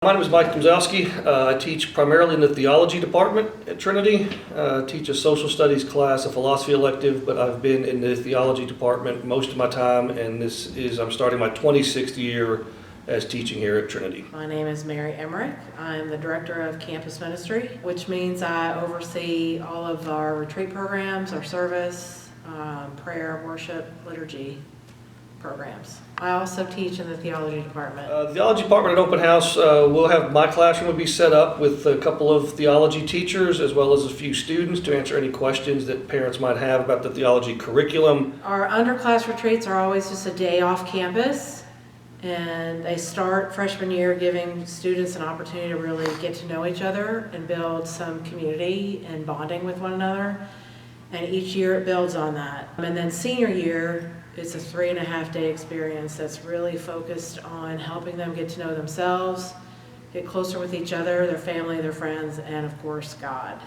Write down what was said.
My name is Mike Domzowski. I teach primarily in the Theology department at Trinity. Teach a social studies class, a philosophy elective, but I've been in the Theology department most of my time, and I'm starting my 26th year as teaching here at Trinity. My name is Mary Emmerich. I'm the Director of Campus Ministry, which means I oversee all of our retreat programs, our service, prayer, worship, liturgy programs. I also teach in the Theology department. The Theology department at Open House, my classroom will be set up with a couple of theology teachers as well as a few students to answer any questions that parents might have about the theology curriculum. Our underclass retreats are always just a day off campus, and they start freshman year giving students an opportunity to really get to know each other and build some community and bonding with one another. And each year it builds on that. And then senior year, it's a 3.5-day experience that's really focused on helping them get to know themselves, get closer with each other, their family, their friends, and of course, God.